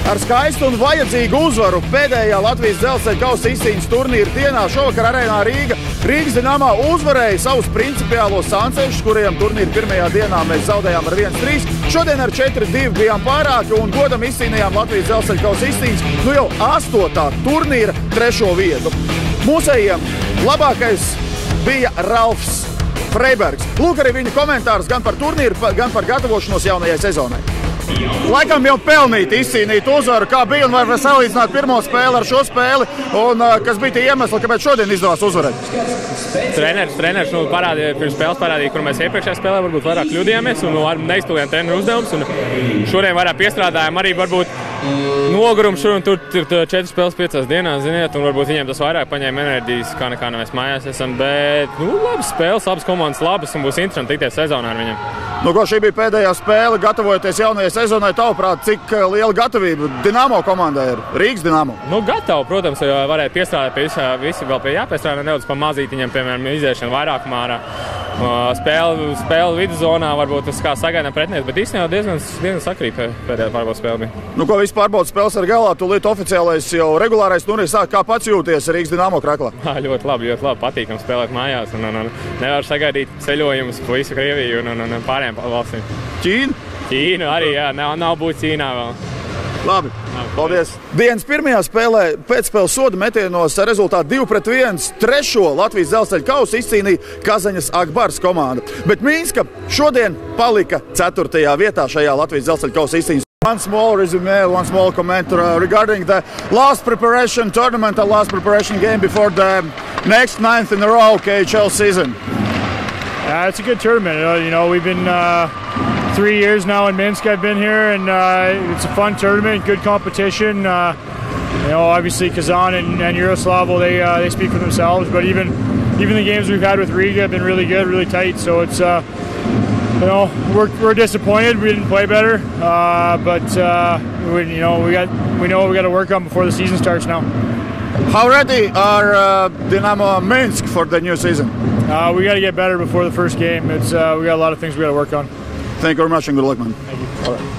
Ar skaistu un vajadzīgu uzvaru pēdējā Latvijas dzelzceļa kausa izcīņas turnīra dienā šovakar Arēnā Rīga Rīgas Dinamo uzvarēja savus principiālos sancešus, kuriem turnīra pirmajā dienā mēs zaudējām ar 1-3. Šodien ar 4-2 bijām pārāki un godam izcīnījām Latvijas dzelzceļa kausa izcīņas jau 8. turnīra 3. vietu. Mūsējiem labākais bija Ralfs Freibergs. Lūk arī viņa komentārs gan par turnīru, gan par gatavošanos jaunajai sezonai. Laikam jau pelnīt izcīnīt uzvaru, kā bija un var salīdzināt pirmo spēli ar šo spēli, un kas bija tie iemesli, kāpēc šodien izdevās uzvarēt? Treneris pirms spēles parādīja, kur mēs iepriekšējā spēlē varbūt vairāk kļūdījāmies un neizpildījām treneru uzdevumus, un šodien vairāk piestrādājām arī varbūt nogurums šur un tur ir 4 spēles 5 dienās, ziniet, un varbūt viņiem tas vairāk paņēma enerģijas, kā nekā mēs mājās esam, bet, labas spēles, labas komandas, labas, un būs interesanti tikties sezonā ar viņiem. Šī bija pēdējā spēle, gatavojoties jaunajai sezonai, tavuprāt, cik liela gatavība Dinamo komandai ir? Rīgas Dinamo? Gatavu, protams, varēja piestrādāt pie visi vēl pie jāpiestrādā nedaudz pa mazītiņiem, piemēram, iziešana vairākumā ārā. Spēle viduszonā, varbūt tas kā sagaidām pretinieks, bet īstenībā diezgan sakrīt pēdējā pārbaudas spēle bija. Ko viss pārbaudas spēles ar galā, tūlīt oficiālais jau regulārais turnīrs sāk, kā pats jūties Rīgas Dinamo kraklā? Ļoti labi, patīkam spēlēt mājās un nevar sagaidīt ceļojumus pa visu Krieviju un pārējām valstīm. Ķīna arī, jā, nav būt Ķīnā vēl. Labi, paldies. Dienas pirmajā spēlē pēcspēles soda metienos ar rezultātu 2-1 trešo Latvijas dzelzceļa kausu izcīnīja Kazaņas Akbars komanda. Bet Mīnska šodien palika 4. vietā šajā Latvijas dzelzceļa kausa izcīņas. One small resume, one small comment regarding the last preparation tournament, the last preparation game before the next 9th in a row KHL season. Yeah, it's a good tournament. We've been 3 years now in Minsk. I've been here, and it's a fun tournament, good competition. Obviously Kazan and Yaroslavl, they speak for themselves. But even the games we've had with Riga have been really good, really tight. So it's we're disappointed we didn't play better, but we know what we got to work on before the season starts now. How ready are Dinamo Minsk for the new season? We got to get better before the first game. We got a lot of things we got to work on. Thank you very much and good luck, man. Thank you. All right.